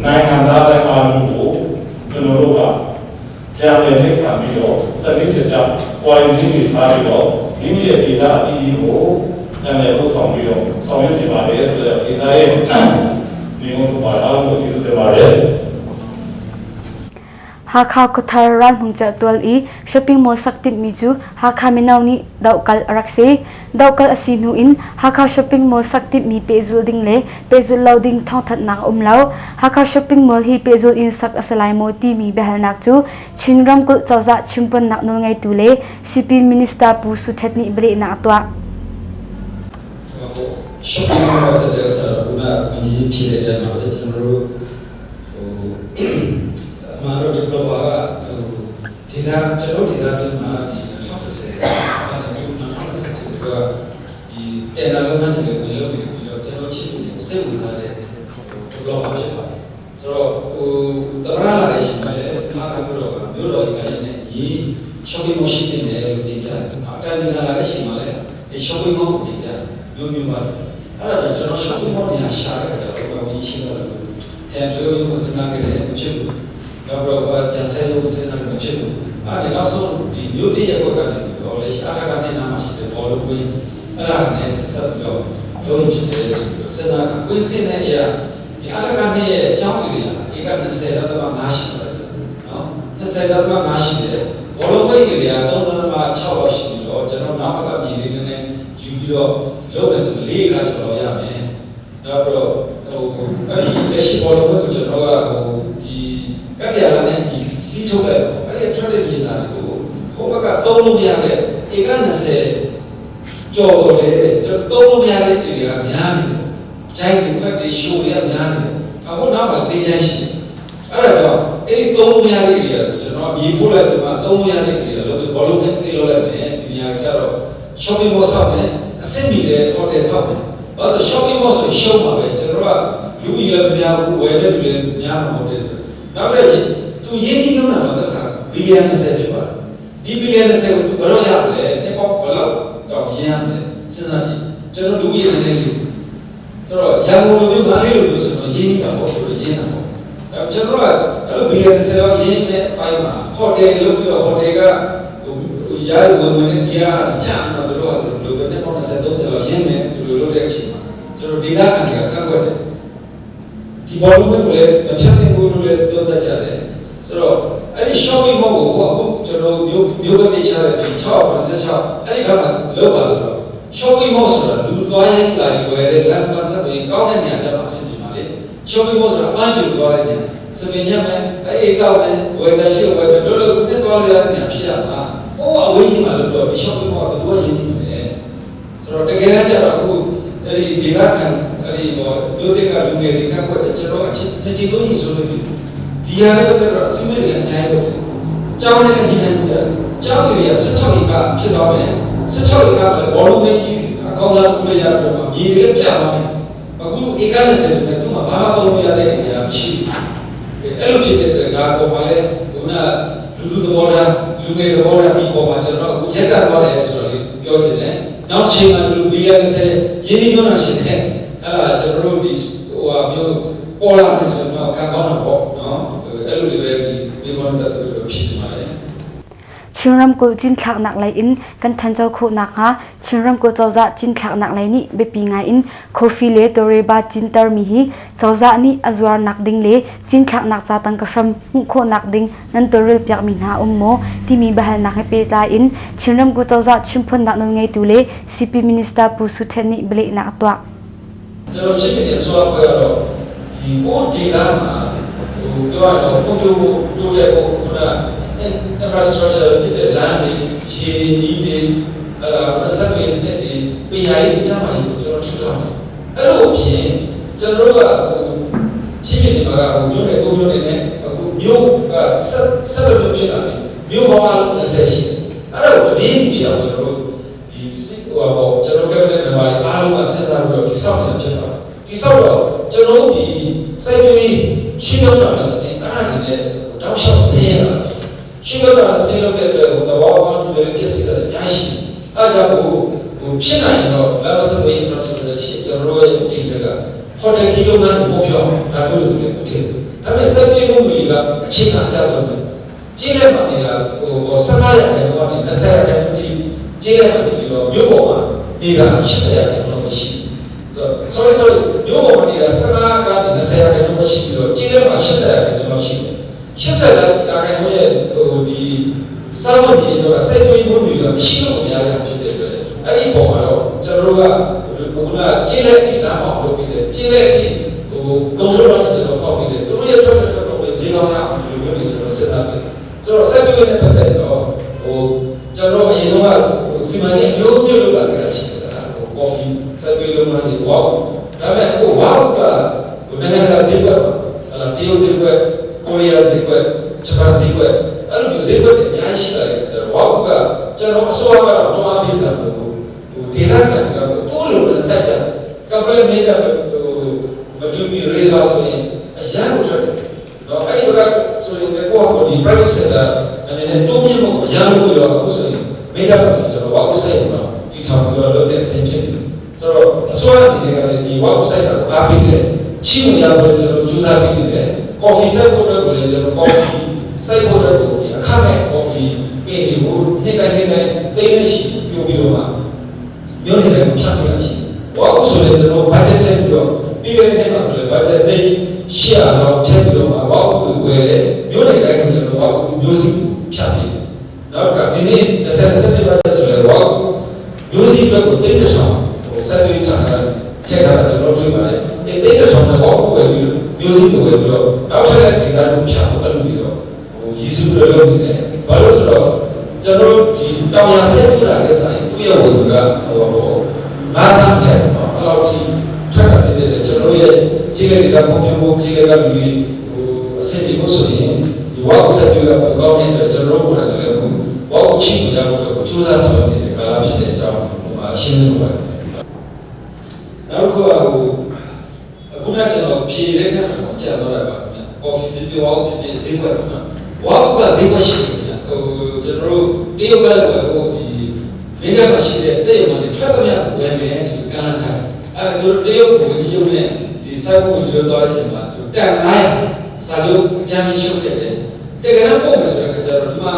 နိုင်ငံသားတွေအားလုံးကိုကျွန်တော်တို့ကပြန်လည်ထိခံပြီးတော့စနစ်တကျ quality တွေထားပြီးတော့မိမိရဲ့ဒေတာအတီးကိုပြန်လည်ပို့ဆောင်ပြီးတော့ဆောင်ရွက်နေပါတယ်ဆိုတော့ဒေတာရဲ့ဒီလိုဆိုပါအားလုံးကိုကျေးဇူးတင်ပါတယ် Hakha Kotharan Hungja Tual shopping mall saktit miju Hakha Minauni Daukal Rakse Daukal Asinu in Hakha shopping mall saktit mi pezul ding le pezul loading thong that nak umlau Hakha shopping mall hi pezul in sak asalai moti mi behal nak chu Chinram kul chawza chimpon nak nol ngai tu le CP Minister Pu Suthetni bre na atwa shopping mall da sa una mi phire da ma le chinro मारो डिप्लोमा दिदा चलो दिदा दिन मा दी नथाक से नथाक से का दी टेनालो मन ने मिलो चलो छी से उजा दे डिप्लोमा छे बा सो तबरा ला रे छी माले खा खा रो म्यो रो का ने ये शॉपिंग मॉल शी ने लो दिदा आटा दिन ला रे छी माले ये शॉपिंग मॉल दिदा म्यो म्यो मा अरा चलो शॉपिंग मॉल ने आशा का तो वो छी ला है जो यो मसना के ने छे Kalau biasa itu saya nak macam tu, ada langsung di beauty ya kau kan, oleh siapa kan nama sih follow kau, ada ni sesuatu yang jadi senang. Kau sih ni ya, ada kan ni jauh ni ya, ikan nasi ada apa nasi ada, nasi ada apa nasi ada. Follow kau ni ya, tahu nama cakap sih, jangan nama kau ni ni juga, lo besok leh kat cakap ya me, kalau ada lesi follow kau jangan các nhà là này đi chụp lại, cái này cho đến bây giờ cũng không có tàu lông nhà này, cái này sẽ cho để cho tàu lông nhà này thì là nhà này, trái cũng các cái show là nhà này, không nào mà đi trái gì, cái này cho cái tàu lông nhà này là cho nó bị phụ lại mà tàu lông nhà này là lúc cái volume này thì nó lại này thì nhà cho nó shopping mall sao này, xem gì đấy hotel sao này, bây giờ shopping mall sẽ show mà vậy cho nó lưu ý là nhà cũng về đây là nhà mà hotel Now tadi, tu ye ni mana nak besar bilion saya jual. Di bilion saya tu baru yang le, ni pop balau tak yang le, senati. Jangan dulu ye ni le. So, yang mulu tu mana le tu semua ye ni tak pop, ye nak pop. Jangan kalau bilion saya ye ni pai mah. Hotel lu hotel ka, ya lu mana dia yang mana tu lu ni mana saya tu saya ye ni lu tak cima. Jangan tidak kan dia kan kau ni. Di bawah pun boleh, macam ni pun boleh tuan dah cari. So, ada shopping mall aku kalau mio kan cari, cakap pasal cakap, ada kapan lepas so. Shopping mall sudah, dulu tuan yang lari boleh, lalu masa tu kau ni ada masih di mana? Shopping mall sudah maju tuan ni. Sebenarnya, kau ni, wajah siapa? Dulu ni tuan yang ni siapa? Oh, awak ini malu tuan di shopping mall tuan ini mana? So, terkena cara aku dari dilakukan. Yo teka lunge di kan ko chalo achi na chi do ni so ni dia na ka ta sime ni anya ko chaw ni ni na ni chaw ni ya 16 ka phit daw me 16 ka le bolu me ji a kaw sa ku le ya do ma mi le pya daw me aku ekane se me tu ma ba ma to lo ya de ya chi e lo phit de ga ko ma le una lu do bo da lunge do bo da ti bo ma chalo aku yet da daw le so le pyo chin ne naw chi ma lu bilion se yin ni no na shin ne အဲ့ဒါကျွန်တော်တို့ဒီဟို ပေါ်လာမယ်ဆိုတော့ခံကောင်းတာပေါ့နော်အဲ့လိုတွေပဲဒီဒီကောနဲ့ဖြစ်နေပါတယ် Chinram ko jin thak nak lai in kan than chau kho nak ha chinram ko chawza jin thak nak lai ni bepi ngai in coffee le tore ba jin tar mi hi chawza ni azwar nak ding le jin thak nak cha tang ka ram mu kho nak ding nan toril pyak mi na ummo ti mi bahal nak he pe ta in chinram ko chawza chimphon nak ngai tu le CP minister pu su then ni ble na atwa ကျွန်တော်ချင်းပြည်ဆိုတော့ဒီကိုဒေတာမှာဟိုပြောရတော့ပုံပြဖို့လုပ်တဲ့ပုံက infrastructure ဖြစ်တဲ့ land တွေရေတွေနီးတွေအဲ့ဒါဆက်ပြီးစက်တွေပြည်ရိုင်းကြမှာကိုကျွန်တော်ထူထောင်တယ်အဲ့လိုအပြင်ကျွန်တော်တို့ကချင်းပြည်မှာကမြို့နယ်ကိုမြို့နယ်နဲ့အခုမြို့ကဆက်လို့ဖြစ်လာပြီမြို့ပေါ်မှာ20ရှိအဲ့တော့တည်ပြီးပြောကျွန်တော်တို့ဒီစစ်ဟိုပေါ့ကျွန်တော်ကလည်းဒီမှာအားလုံးကစဉ်းစားပြီးတော့ဒီဆောက်နေဖြစ်တာဒီဆောက်တော့ကျွန်တော်တို့ဒီစိုက်ပျိုးရေးချင်းရောက်တာစတဲ့အားတွေနဲ့တောက်လျှောက်ဆင်းရတာချင်းရောက်တာစတဲ့လုပ်တဲ့အတွက်တဘာဝတူတဲ့ပြစ်စစ်တဲ့အများကြီးအားကြောင့်ဟိုဖြစ်နိုင်တော့လာစတဲ့ infrastructure ရှိကျွန်တော်ရဲ့ဒီစကဟိုတယ်ကီလိုမီတာပို့ပြောဒါမျိုးလိုလည်းဦးတယ်ဒါပေမဲ့စိုက်ပျိုးမှုတွေကအခြေခံကြဆုံးတယ်ကြီးလက်မှနေတာဟို15ရာခိုင်နှုန်းနဲ့20ရာခိုင်နှုန်းထိကြီးလက်မှနေပြီးတော့မြို့ပေါ်မှာနေတာ80ရာခိုင်နှုန်းမရှိsorry မြို့ပေါ်မှာနေတာ15ကနေ20ရာခိုင်နှုန်းမရှိပြီးတော့ကြီးလက်မှာ80ရာခိုင်နှုန်းရှိတယ်80ရာခိုင်နှုန်းရဲ့ဟိုဒီစာမဒီတော့စိုက်ပျိုးမှုတွေကမရှိလို့များတယ်ဖြစ်တဲ့အတွက်အဲ့ဒီပုံမှာတော့ကျွန်တော်တို့ကကြီးလက်ထိတာအောင်လုပ်ပြီးတယ်ကြီးလက်ထိဟို control နဲ့ကျွန်တော်ပေါက်ပြီးတယ်သူတို့ရဲ့ track တော့ပဲဈေးကောင်းရအောင်ဒီလိုမျိုးကျွန်တော်စစ်သားတယ်ဆိုတော့စိုက်ပျိုးရေးနဲ့ပတ်သက်တော့ဟိုကျွန်တော်အရင်ကစီမံကိန်းမျိုးလုပ်လာကြတာရှိတယ်ဟို coffee စိုက်ပျိုးလုပ်ငန်းတွေဝါဒါပေမဲ့ဟိုဝါကဟိုနိုင်ငံတကာဈေးကွက်အဲ့ဒါတရုတ်ဈေးကွက်ကိုရီးယားဈေးကွက်ဂျပန်ဈေးကွက်အဲ့လိုမျိုးဈေးကွက်တွေအများကြီးရှိတယ်ဝါကကျွန်တော်အစိုးရကတော့တော့အပြီးစားလို့ဟိုဒေသခံတွေကတိုးလို့လည်းစိုက်ကြကပ်ပလေးနေတာဟိုမတူပြီး resource ဆိုရင်အရန်ကိုထွက်တယ်နော်အဲ့ဒီဘက်ကဆိုရင်ကိုယ့်ဟာဒီ private sector အနေနဲ့တိုးမြင့်မှုအရန်လို့ပြောအခုဆိုရင်မိသားစုကျွန်တော်ဝါဥဆိုင်တော့ဒီထောင်ပြောလို့တဲ့အဆင်ဖြစ်တယ်ဆိုတော့အစိုးရအနေနဲ့လည်းဒီဝါဥဆိုင်တာကိုအားပေးတယ်ချီးမွမ်းရလို့ကျွန်တော်ကြိုးစားပြီးနေတယ် coffee စိုက်ဖို့အတွက်ကိုလည်းကျွန်တော် coffee စိုက်ဖို့အတွက်ကိုအခမဲ့ coffee ပေးပြီးဖို့နေ့တိုင်းသိနေရှိပြောပြီးတော့မှမျိုးနေတယ်ဖြတ်ပြရရှိဝါဥဆိုလည်းကျွန်တော် budget ချက်ပြီးတော့ပြီးခဲ့တဲ့နေ့မှာဆိုလည်း budget သိရှေ့တော့ချက်ပြီးတော့မှဝါဥကိုဝယ်တယ်မျိုးနေတိုင်းကျွန်တော်ဝါဥမျိုးစီဖြတ်ပြီးနောက်ကဒီနေ့20ပါဆိုလည်းဝါမျိုးစီအတွက်ကိုသိတဲ့ဆောင်ဟိုဆက်ပြီးထားတာချက်တာကျွန်တော်တွေ့ပါတယ်ဒီသိတဲ့ဆောင်နဲ့ဝါဥဝယ်ပြီးမျိုးစီကိုဝယ်ပြီးတော့နောက်ထပ်တဲ့ဒေသကိုဖြတ်ဖို့အဲ့လိုပြီးတော့ဟိုရည်စူးလုပ်နေတယ်ဘာလို့ဆိုတော့ကျွန်တော်ဒီတောင်ရဆက်ပြလာတဲ့ဆိုင်သူ့ရဲ့ဝင်ကဟိုမာဆန်ချက်ပေါ့အဲ့လိုကြီးထွက်လာတဲ့ကျွန်တော်ရဲ့ခြေကလေးကပုံပြဖို့ခြေကလေးကလူကြီးဟိုအဆင်ပြေဖို့ဆိုရင်ဒီဝါဆက်ပြလာကောင်းတဲ့ကျွန်တော်တို့ကလည်းဝါချီကြဖို့စူးစမ်းဆောင်နေတဲ့ကာလဖြစ်တဲ့အကြောင်းဒီမှာရှင်းလို့ပါတယ်နောက်တစ်ခုကအခုနကကျွန်တော်ဖြေလိုက်တဲ့အခါကျတော့ပါခင်ဗျာ coffee ပြဝါပြဈေးကွက်နော်ဝါကဈေးကွက်ရှိတယ်ဟိုကျွန်တော်တို့တရုတ်ကလည်းဟိုဒီမိသားမရှိတဲ့စိတ်ဝင်ထွက်ကြရဝယ်မယ်ဆိုကမ်းထားအဲ့ဒါတို့တရုတ်ကိုဒီရုပ်နဲ့ဒီစိုက်ဖို့ပြောသွားတဲ့အချိန်မှာတန်900စာချုပ်အချမ်းရှုပ်တယ်တကယ်တော့ပုံမှန်ဆိုတဲ့ခါကျတော့ဒီမှာ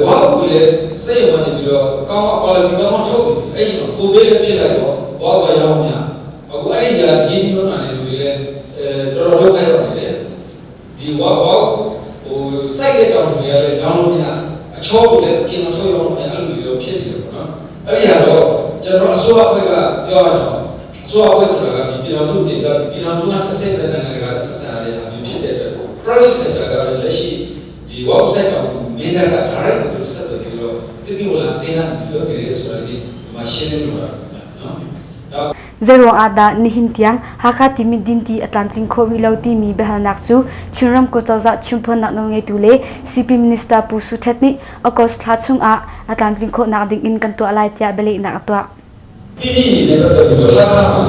ဝါကိုလည်းစိတ်ဝင်နေပြီးတော့ကောင်းအောင် quality ကောင်းအောင်ထုတ်ပြီးအဲ့ဒီမှာကိုဘေးလည်းဖြစ်လိုက်တော့ဝါကရောင်းများအခုအဲ့ဒီကဒီမျိုးမှလည်းလူတွေလည်းတော်တော်ဒုက္ခရောက်နေတယ်ဒီဝါဟိုစိုက်တဲ့တောင်တွေလည်းရောင်းလို့မရအချောကိုလည်းပြင်မထုတ်ရောင်းလို့မရအဲ့လိုမျိုးဖြစ်နေတယ်ပေါ့နော်အဲ့ဒီကတော့ကျွန်တော်အစိုးရအဖွဲ့ကပြောရတော့အစိုးရအဖွဲ့ဆိုတာကဒီပြည်တော်စုတင်ကပြည်တော်စုကတစ်ဆက်တဲ့နိုင်ငံကဆက်ဆံရတဲ့အမျိုးဖြစ်တဲ့အတွက် private sector ကလည်းလက်ရှိဒီ website ကမိသားက direct ကိုဆက်သွယ်ပြီးတော့တတိယလာတင်ရလို့ကြည့်ရဆိုတော့ဒီမှာရှင်းနေလို့ပါနော် Zero ada nihin tiang haka timi dinti atlantin khori lauti mi behal naksu chinram ko chaza chimpon nak ngai tule CP minister pu su thetni akos thachung a atlantin kho nak ding in kan to alai tia bele na atwa ini ne pada bilo haka ma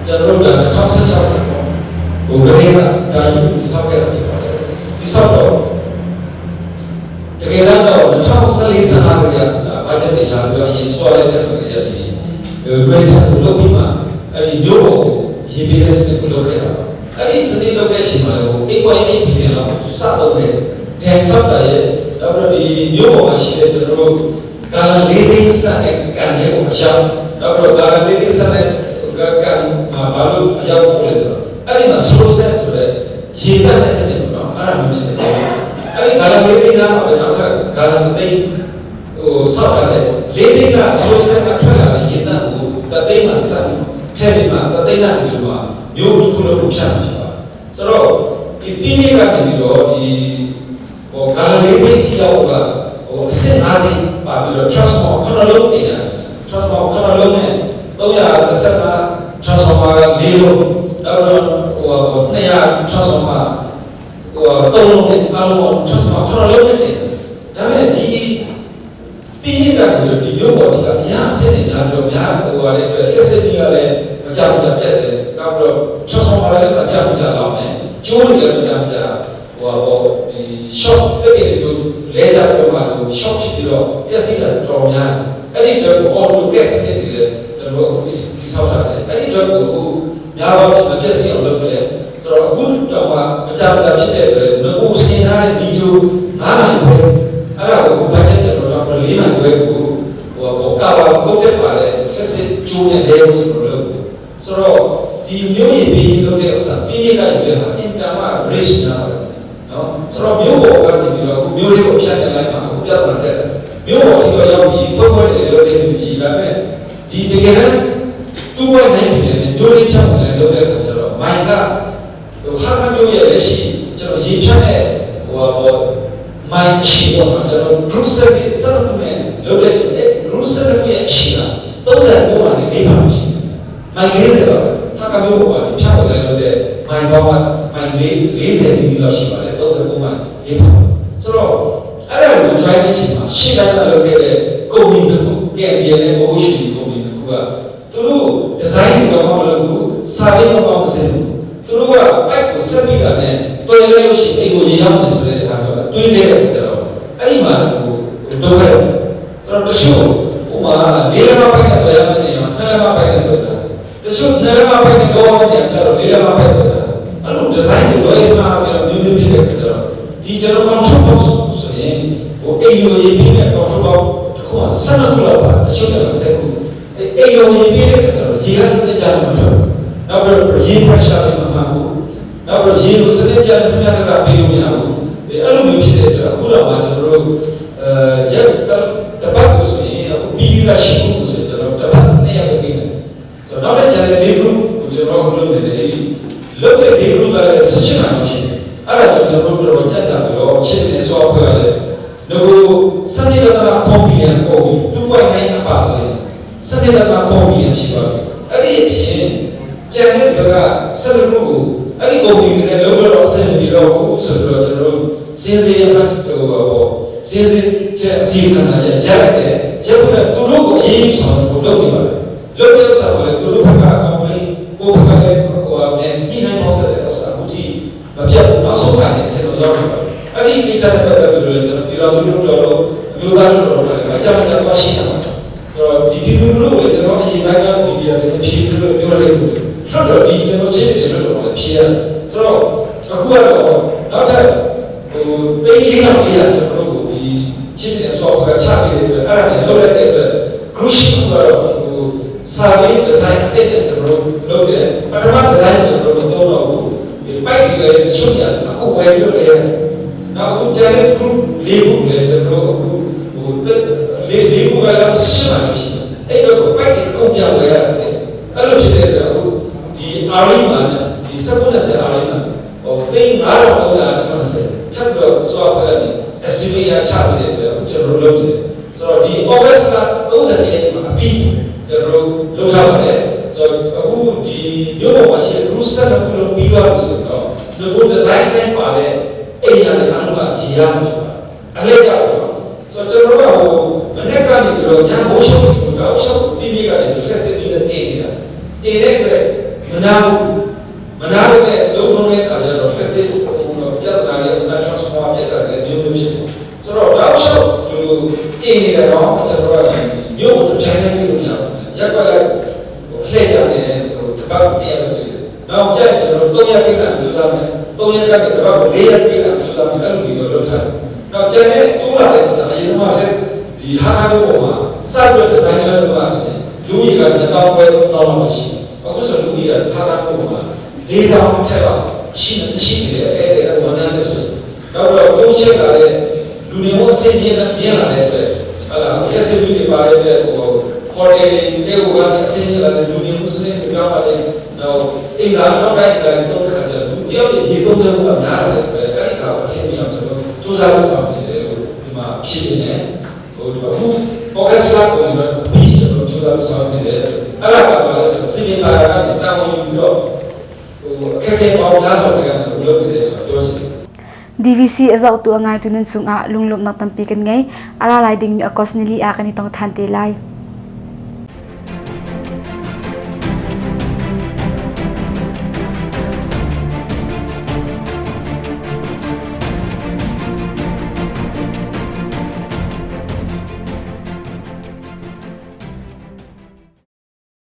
janro da 2016 ko gare ba ka yu ti saw ke ti saw to tege ran da 2014 sa ha ya budget ya lo yin so la chat ya ti လွယ်ထလို့ပြီးမှအဲ့ဒီမျိုးကိုရ ရေပေးတဲ့စနစ်ကိုလုပ်ခဲ့တာပါအဲ့ဒီစနစ်လုပ်တဲ့အချိန်မှာလည်း8.8 billion လောက်စတော့ခဲ့ဒန်ဆော့တာရဲ့နောက်ပြီးဒီမြို့ပေါ်မှာရှိတဲ့ကျွန်တော်တို့ကာလလေးလေးစတဲ့ကန်လေးကိုအရောက်နောက်ပြီးကာလလေးလေးစတဲ့ကန်ဘာလို့အရောက်ပို့လဲဆိုတော့အဲ့ဒီမှာ source ဆိုတဲ့ရေတတ်တဲ့စနစ်ပေါ့နော်အဲ့ဒါမျိုးနဲ့ဆိုအဲ့ဒီကာလလေးလေးကမှပဲနောက်ထပ်ကာလသိန်းဆောက်ရတယ်လေးလေးက source ကထွက်လာတဲ့ရေတတ်ကိုတသိန်းမှာစက်ထဲမှာတသိန်းကနေပြီးတော့မြို့တစ်ခုလုံးကိုဖြတ်မှာဖြစ်ပါဆိုတော့ဒီတင်းကြီးကနေပြီးတော့ဒီကာလလေးလေးထိရောက်ကအစစ်50ပါပြီးတော့ transformer ခဏလုံးတင်ရတယ် transformer ခဏလုံးနဲ့330 transformer ၄လုံးနောက်တော့200 transformer 3လုံးနဲ့အားလုံး transformer ခဏလုံးနဲ့တင်ဒါပေမဲ့ဒီတင်းကြီးကနေပြီးတော့ဒီမြို့ပေါ်ကြီးကအများစစ်နေများပြီးတော့များရတယ်လက်စစ်ကြီးကလည်းမကြမကြပြတ်တယ်နောက်ပြီးတော့ transformer လည်းမကြမကြလောက်နဲ့ကျိုးလည်းမကြမကြဒီ shop တက်နေလို့လဲကြတော့မှ shop ဖြစ်ပြီးတော့ပျက်စီးတာတော်များအဲ့ဒီတော့ auto gas နဲ့တည်းကျွန်တော်တို့ဒီဆောက်တာလေအဲ့ဒီတော့ကိုများပါမပျက်စီးအောင်လုပ်တယ်ဆိုတော့အခုတော့မှအကြမ်းဖြစ်တဲ့အတွက်ငကိုစင်ထားတဲ့ဗီဒီယို9နိုင်ပဲအဲ့ဒါကိုဘတ်ဂျက်ကျွန်တော်တို့4နိုင်ပဲကိုကာဘာကုတ်တက်ပါလေဆက်စစ်ကျိုးနဲ့လဲလို့ကျွန်တော်လုပ်ဆိုတော့ဒီမျိုးရည်ပြီးလုပ်တဲ့ဥစ္စာတင်းကြီးကယူတဲ့ဟာ internet bridge နားပါတယ်နော်ဆိုတော့မျိုးပေါ်ကနေပြီးတော့အခုမျိုးလေးကိုဖြတ်နေလိုက်မှာအခုပြဿနာတက်တယ်မျိုးပေါ်စီတော့ရောက်ပြီးခွက်ခွက်တွေလုပ်ခဲ့ပြီးဒါပေမဲ့ဒီတကယ်တမ်း2.9 billion နဲ့မျိုးလေးဖြတ်နေလုပ်တဲ့အခါကျတော့မိုင်ကဟာကမျိုးရဲ့လက်ရှိကျွန်တော်ရေဖြတ်တဲ့မိုင်ချီတော့ကျွန်တော် group service စလုပ်နေလုပ်တဲ့ဆိုတဲ့ group service ရဲ့ချီတာ39ပါးနဲ့4ပါးရှိမိုင်40ပါဟာကမျိုးပေါ်မှာဖြတ်နေလုပ်တဲ့မိုင်ပေါင်းကမိုင်40ပြီးလောက်ရှိပါတယ်39ပါး4ပါးဆိုတော့အဲ့ဒါကို join ရှိမှာရှေ့တိုင်းမှာလုပ်ခဲ့တဲ့ကုမ္ပဏီတစ်ခု KTL နဲ့ Motion ကုမ္ပဏီတစ်ခုကသူတို့ design ကိုမလုပ်ဘူးစာရေးမပေါ့စင်ဘူးသူတို့ကအဲ့ကိုစက်ပြီးတာနဲ့တော်ရလို့ရှိရင်အိမ်ကိုရေရောက်နေဆိုတဲ့အခါတော့တွေးခဲ့တယ်တော့အဲ့ဒီမှာဒုက္ခရောက်ဆိုတော့တချို့ဥမာ၄လမပိုက်နဲ့တော်ရမယ်နေရော2လမပိုက်နဲ့တော်တာတချို့2လမပိုက်နဲ့တော့နေကြတော့4လမပိုက်တော်တာအဲ့လို design ကိုလောရမှာပြီးတော့မျိုးဖြစ်တဲ့အခါတော့ဒီကျွန်တော် control box ဆိုရင်အိမ်ကိုရေပြီးတဲ့ control box တစ်ခုက12ခုလောက်ပါတချို့က10ခုအိမ်ကိုရေပြီးတဲ့အခါတော့ရေကစတဲ့ကြတော့မထွက်နောက်ပြီးရေ pressure တွေမမှန်ဘူးနောက်ပြီးရေကိုစတဲ့ကြတဲ့မြတ်ကပေးလို့မရဘူးအဲ့လိုမျိုးဖြစ်တဲ့အတွက်အခုတော့ကျွန်တော်တို့ရက်တပတ်ကိုဆိုရင်အခုပြီးပြီးသားရှိဖို့ဆိုကျွန်တော်တပတ်နဲ့ရပေးမယ်ဆိုတော့နောက်တဲ့ channel လေး group ကိုကျွန်တော်လုပ်နေတယ်လုပ်တဲ့ group ကလည်းဆက်ရှိမှရှိတယ်အဲ့ဒါကြောင့်ကျွန်တော်တို့ချက်ကြပြီးတော့ရှင်းနေဆိုဖွဲ့ရတယ်ငကိုစနေကတာကွန်ပီယန်ကို2.9အပါဆိုရင်စနေကတာကွန်ပီယန်ရှိပါတယ်အဲ့ဒီအပြင်ကျန်တဲ့ဘက်ကဆက်လို့ကိုအဲ့ဒီကွန်ပီယန်နဲ့လုံးတော့ဆင်းပြီးတော့ဆိုတော့ကျွန်တော်စင်းစင်းရမှစင်းစင်းချက်အစီအခံရရတယ်ရုပ်နဲ့သူတို့ကိုအရေးဆောင်ကိုလုပ်နေပါတယ်လုပ်တဲ့ဥစ္စာကိုလည်းသူတို့ဘက်ကကောင်းလေးကိုဘက်ကလည်းဒီနိုင်မောဆက်တဲ့ဥစ္စာကိုကြည့်မပြတ်နောက်ဆုံးကနေဆက်လို့ရောက်ပါတယ်အဲ့ဒီကိစ္စနဲ့ပတ်သက်ပြီးတော့ကျွန်တော်ပြည်တော်စုတို့တော့မျိုးသားတို့တော့လည်းအချမ်းချမ်းပါရှိတာဆိုတော့ဒီပြည်သူတို့ကိုကျွန်တော်အရင်ပိုင်းကမီဒီယာတွေဖြည့်လို့ပြောလိုက်လို့ထွက်တော့ဒီကျွန်တော်ချင်းတယ်လို့တော့ဖြည့်ရတယ်ဆိုတော့အခုကတော့နောက်ထပ်သိန်း400ကျွန်တော်တို့ဒီချင်းတဲ့ဆော့ဖ်ဝဲချပေးတဲ့အတွက်အဲ့ဒါနဲ့လုပ်လိုက်တဲ့အတွက် crucial ကတော့စာရေး design တဲ့ကျွန်တော်တို့လုပ်တယ်ပထမ design ကျွန်တော်တို့တော့ပိုက်ကြီးလည်းတချို့ညာအခုဝယ်လို့လည်းနောက်အခု challenge group ၄ခုလည်းကျွန်တော်တို့၄ခုကလည်းရှင်းပါရှိအဲ့တော့ပိုက်ကြီးကုန်ပြန်ဝယ်ရတယ်အဲ့လိုဖြစ်တဲ့အတွက်အခုဒီ RE မှာဒီ720 RE မှာသိန်း9390ထပ်ပြီးတော့ software နဲ့ estimate ရချပေးတဲ့အတွက်ကျွန်တော်တို့လုပ်နေတယ်ဆိုတော့ဒီ August က30ရက်မှာအပြီးကျွန်တော်တို့လုပ်ထားပါတယ်ဆိုတော့အခုဒီမြို့ပေါ်မှာရှိတဲ့ group 7ခုလုံးပြီးသွားပြီဆိုတော့ဒီ design နဲ့ပါတဲ့အိမ်ရတဲ့အားလုံးကရေရမှာအလဲကြပါတော့ဆိုတော့ကျွန်တော်တို့ကမနေ့ကနေပြီးတော့ညမိုးရှုပ်ကိုတော့ရှုပ်တီးပြီးကနေလက်စစ်ပြီးတော့တင်နေတာတင်တဲ့အတွက်မနာတဲ့လုံးလုံးတဲ့ခါကျတော့လက်စစ်ကိုပြတ်လာတဲ့ transformer ပြတ်လာတဲ့မျိုးမျိုးဖြစ်တယ်ဆိုတော့တော့ရှုပ်ဒီလိုတင်နေတယ်တော့ကျွန်တော်ကမြို့ကိုတစ်ချိန်နဲ့ပြီးလို့မရဘူးရက်ွက်လိုက်လှည့်ကြတယ်တပတ်တည်းရပြီ နောက်ကျရင်ကျွန်တော်3ရက်ပြည့်တာစူးစမ်းမယ်3ရက်ကနေတစ်ပတ်ကို4ရက်ပြည့်တာစူးစမ်းမယ်အဲ့လိုမျိုးလုပ်ထားတယ်နောက်ကျန်တဲ့တိုးလာတဲ့စာအရင်ကဒီဟာဟာမျိုးပေါ်မှာစပြီးဒီဇိုင်းဆွဲလို့ပါဆိုရင်လူကြီးက1000ပဲ3000လောက်ရှိအခုဆိုလူကြီးကဟာဟာမျိုးပေါ်မှာ4000ထက်ပါရှိတယ်အဲ့ဒါကဝန်ထမ်းတွေဆိုနောက်တော့တိုးချက်ကလည်းလူတွေမို့အစင်းရင်းနဲ့မြင်လာတဲ့အတွက်ဟာလာ SME တွေပါတယ်တဲ့ဟိုဟိုတယ်တွေကအစင်းရလာတဲ့လူတွေမို့စနေကြောင်းပါတယ်နောက်အင်္ဂါနောက်တိုင်းကတော့ခါကြလူတယောက်ရေသုံးစက်ကများတယ်ပဲအဲ့ဒီကောင်ထည့်ပြီးအောင်ဆိုတော့စူးစမ်းဆောင်နေတယ်လို့ဒီမှာဖြစ်နေတယ်ဟိုဒီမှာခုပေါ်ကစားကိုလည်းပြီးတော့စူးစမ်းဆောင်နေတယ်ဆိုအဲ့ဒါကလည်းစီမံကာကနေတာဝန်ယူပြီးတော့ဟိုခက်ခဲပေါင်းများစွာတဲ့လုပ်နေတယ်ဆိုတော့ပြောစီ DVC azau tu angai tunin sunga lunglop nak tampi kan ngai ara lai ding mi akos nili a kan itong than te lai